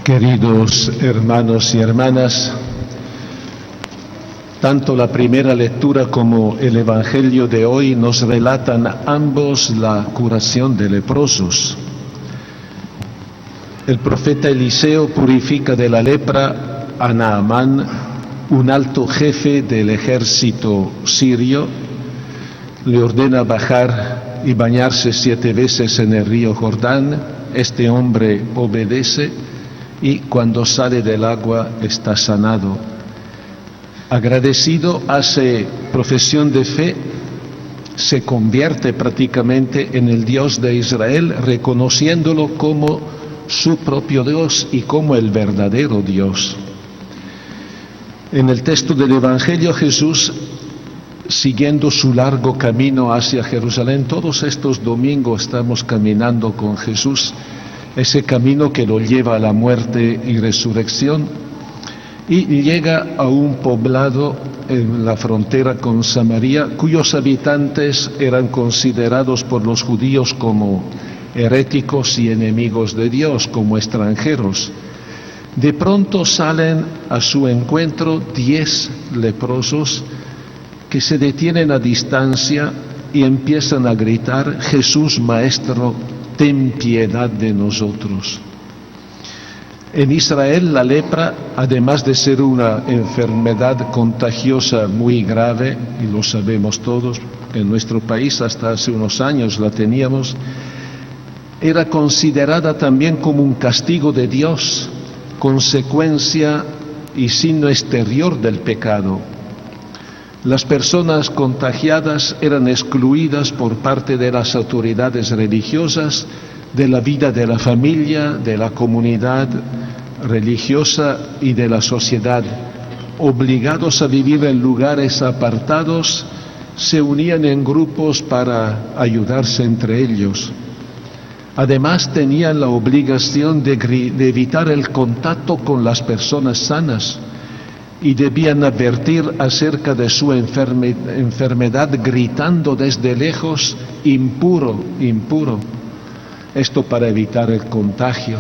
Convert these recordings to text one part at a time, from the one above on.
Queridos hermanos y hermanas, tanto la primera lectura como el Evangelio de hoy nos relatan ambos la curación de leprosos. El profeta Eliseo purifica de la lepra a Naamán, un alto jefe del ejército sirio, le ordena bajar y bañarse 7 veces en el río Jordán. Este hombre obedece y cuando sale del agua está sanado. Agradecido, hace profesión de fe, se convierte prácticamente en el Dios de Israel, reconociéndolo como su propio Dios y como el verdadero Dios. En el texto del Evangelio, Jesús, siguiendo su largo camino hacia Jerusalén, todos estos domingos estamos caminando con Jesús, ese camino que lo lleva a la muerte y resurrección, y llega a un poblado en la frontera con Samaria, cuyos habitantes eran considerados por los judíos como heréticos y enemigos de Dios, como extranjeros. De pronto salen a su encuentro 10 leprosos que se detienen a distancia y empiezan a gritar: Jesús, Maestro, ten piedad de nosotros. En Israel la lepra, además de ser una enfermedad contagiosa muy grave, y lo sabemos todos, en nuestro país hasta hace unos años la teníamos, era considerada también como un castigo de Dios, consecuencia y signo exterior del pecado. Las personas contagiadas eran excluidas por parte de las autoridades religiosas de la vida de la familia, de la comunidad religiosa y de la sociedad. Obligados a vivir en lugares apartados, se unían en grupos para ayudarse entre ellos. Además, tenían la obligación de evitar el contacto con las personas sanas y debían advertir acerca de su enfermedad gritando desde lejos: impuro, impuro. Esto para evitar el contagio.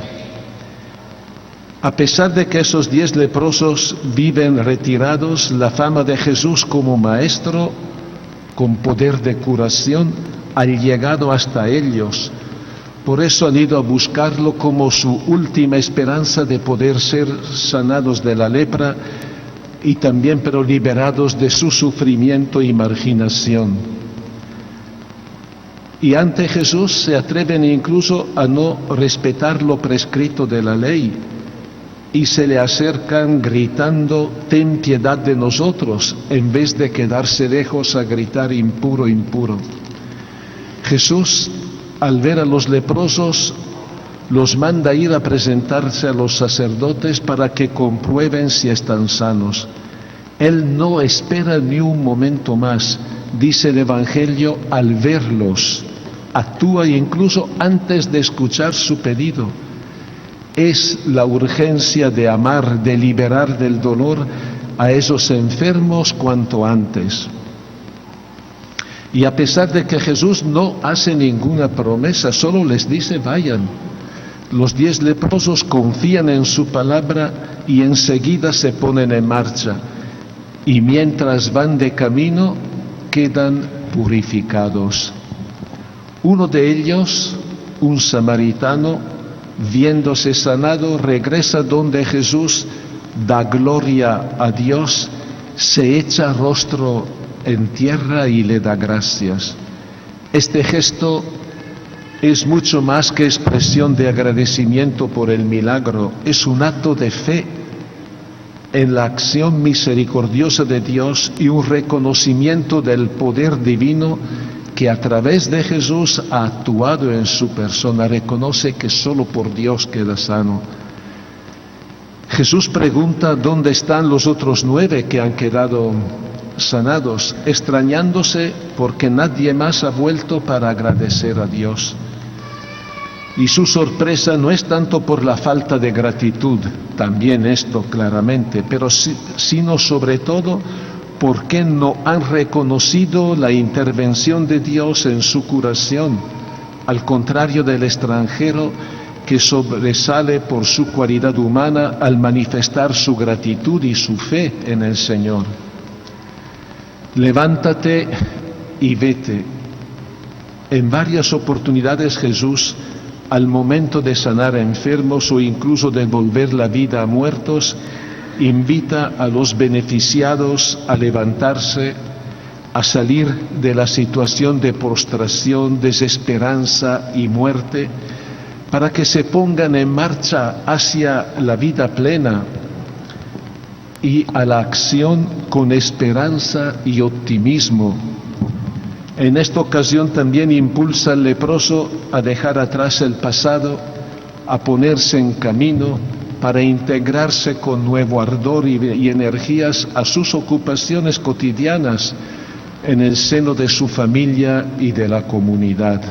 A pesar de que esos 10 leprosos viven retirados, la fama de Jesús como maestro con poder de curación ha llegado hasta ellos. Por eso han ido a buscarlo como su última esperanza de poder ser sanados de la lepra y también pero liberados de su sufrimiento y marginación. Y ante Jesús se atreven incluso a no respetar lo prescrito de la ley y se le acercan gritando: ten piedad de nosotros, en vez de quedarse lejos a gritar: impuro, impuro. Jesús, al ver a los leprosos, los manda ir a presentarse a los sacerdotes para que comprueben si están sanos. Él no espera ni un momento más, dice el Evangelio, al verlos. Actúa incluso antes de escuchar su pedido. Es la urgencia de amar, de liberar del dolor a esos enfermos cuanto antes. Y a pesar de que Jesús no hace ninguna promesa, solo les dice: vayan. Los 10 leprosos confían en su palabra y enseguida se ponen en marcha. Y mientras van de camino, quedan purificados. Uno de ellos, un samaritano, viéndose sanado, regresa donde Jesús, da gloria a Dios, se echa rostro en tierra y le da gracias. Este gesto es mucho más que expresión de agradecimiento por el milagro, es un acto de fe en la acción misericordiosa de Dios y un reconocimiento del poder divino que a través de Jesús ha actuado en su persona. Reconoce que solo por Dios queda sano. Jesús pregunta: ¿dónde están los otros 9 que han quedado sanados? Extrañándose porque nadie más ha vuelto para agradecer a Dios. Y su sorpresa no es tanto por la falta de gratitud, también esto claramente, pero sino sobre todo porque no han reconocido la intervención de Dios en su curación. Al contrario del extranjero, que sobresale por su cualidad humana al manifestar su gratitud y su fe en el Señor. Levántate y vete. En varias oportunidades Jesús, al momento de sanar a enfermos o incluso de volver la vida a muertos, invita a los beneficiados a levantarse, a salir de la situación de prostración, desesperanza y muerte, para que se pongan en marcha hacia la vida plena y a la acción con esperanza y optimismo. En esta ocasión también impulsa al leproso a dejar atrás el pasado, a ponerse en camino para integrarse con nuevo ardor y energías a sus ocupaciones cotidianas en el seno de su familia y de la comunidad.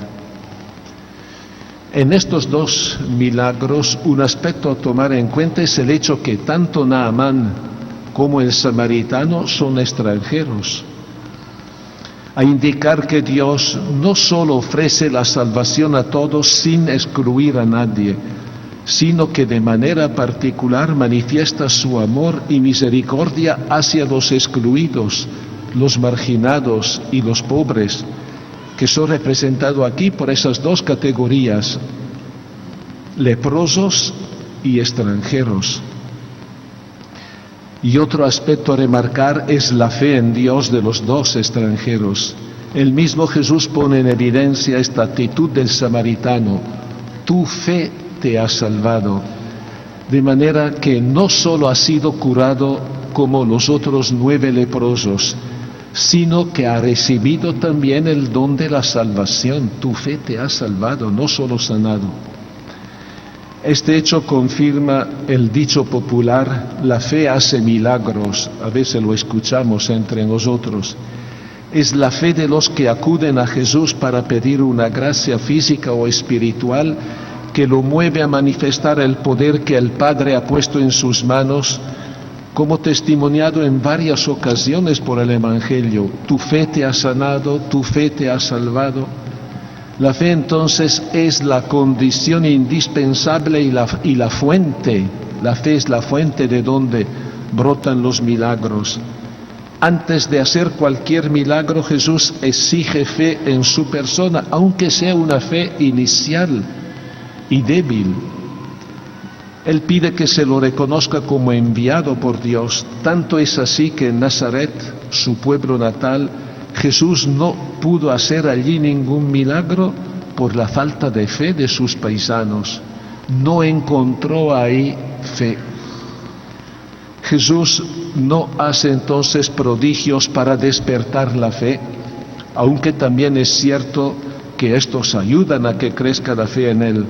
En estos dos milagros, un aspecto a tomar en cuenta es el hecho que tanto Naamán como el samaritano son extranjeros, a indicar que Dios no solo ofrece la salvación a todos sin excluir a nadie, sino que de manera particular manifiesta su amor y misericordia hacia los excluidos, los marginados y los pobres, que son representados aquí por esas dos categorías, leprosos y extranjeros. Y otro aspecto a remarcar es la fe en Dios de los dos extranjeros. El mismo Jesús pone en evidencia esta actitud del samaritano: tu fe te ha salvado, de manera que no solo ha sido curado como los otros 9 leprosos, sino que ha recibido también el don de la salvación. Tu fe te ha salvado, no solo sanado. Este hecho confirma el dicho popular: la fe hace milagros. A veces lo escuchamos entre nosotros. Es la fe de los que acuden a Jesús para pedir una gracia física o espiritual que lo mueve a manifestar el poder que el Padre ha puesto en sus manos, como testimoniado en varias ocasiones por el Evangelio. Tu fe te ha sanado, tu fe te ha salvado. La fe entonces es la condición indispensable y la fuente. La fe es la fuente de donde brotan los milagros. Antes de hacer cualquier milagro, Jesús exige fe en su persona, aunque sea una fe inicial y débil. Él pide que se lo reconozca como enviado por Dios. Tanto es así que en Nazaret, su pueblo natal, Jesús no pudo hacer allí ningún milagro por la falta de fe de sus paisanos. No encontró ahí fe. Jesús no hace entonces prodigios para despertar la fe, aunque también es cierto que estos ayudan a que crezca la fe en Él.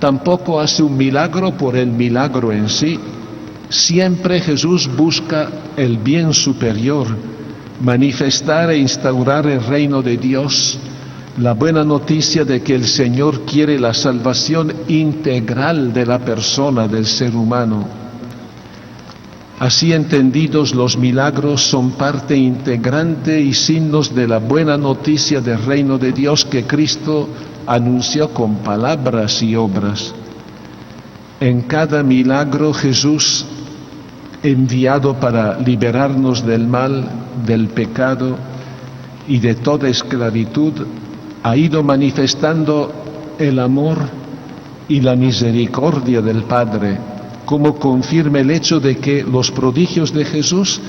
Tampoco hace un milagro por el milagro en sí. Siempre Jesús busca el bien superior, manifestar e instaurar el reino de Dios, la buena noticia de que el Señor quiere la salvación integral de la persona, del ser humano. Así entendidos, los milagros son parte integrante y signos de la buena noticia del reino de Dios que Cristo anunció con palabras y obras. En cada milagro Jesús, enviado para liberarnos del mal, del pecado y de toda esclavitud, ha ido manifestando el amor y la misericordia del Padre, como confirma el hecho de que los prodigios de Jesús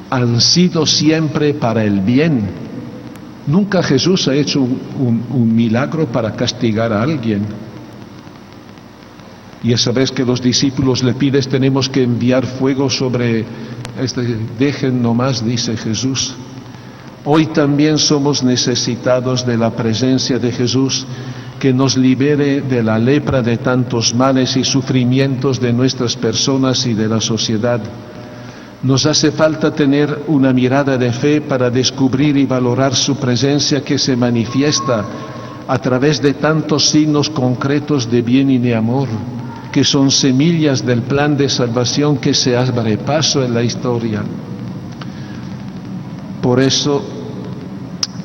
han sido siempre para el bien. Nunca Jesús ha hecho un milagro para castigar a alguien. Y esa vez que los discípulos le piden, tenemos que enviar fuego sobre dejen nomás, dice Jesús. Hoy también somos necesitados de la presencia de Jesús, que nos libere de la lepra de tantos males y sufrimientos de nuestras personas y de la sociedad. Nos hace falta tener una mirada de fe para descubrir y valorar su presencia, que se manifiesta a través de tantos signos concretos de bien y de amor, que son semillas del plan de salvación que se abre paso en la historia. Por eso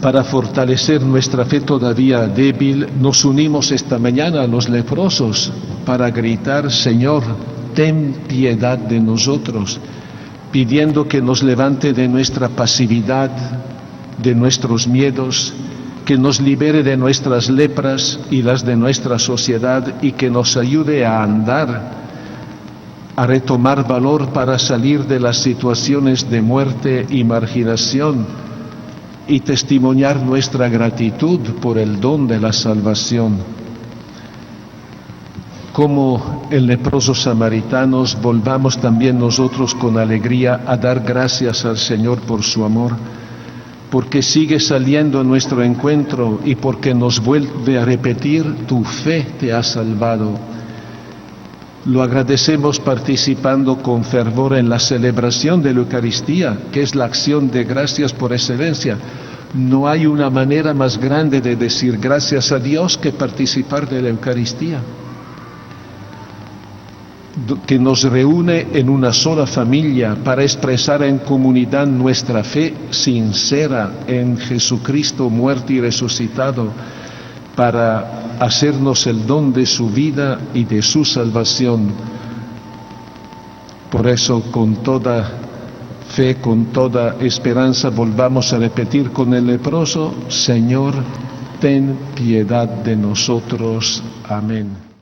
Para fortalecer nuestra fe todavía débil, nos unimos esta mañana a los leprosos para gritar: Señor, ten piedad de nosotros, pidiendo que nos levante de nuestra pasividad, de nuestros miedos, que nos libere de nuestras lepras y las de nuestra sociedad y que nos ayude a andar, a retomar valor para salir de las situaciones de muerte y marginación y testimoniar nuestra gratitud por el don de la salvación. Como el leproso samaritanos, volvamos también nosotros con alegría a dar gracias al Señor por su amor, porque sigue saliendo a nuestro encuentro y porque nos vuelve a repetir: tu fe te ha salvado. Lo agradecemos participando con fervor en la celebración de la Eucaristía, que es la acción de gracias por excelencia. No hay una manera más grande de decir gracias a Dios que participar de la Eucaristía, que nos reúne en una sola familia para expresar en comunidad nuestra fe sincera en Jesucristo muerto y resucitado, para hacernos el don de su vida y de su salvación. Por eso, con toda fe, con toda esperanza, volvamos a repetir con el leproso: Señor, ten piedad de nosotros. Amén.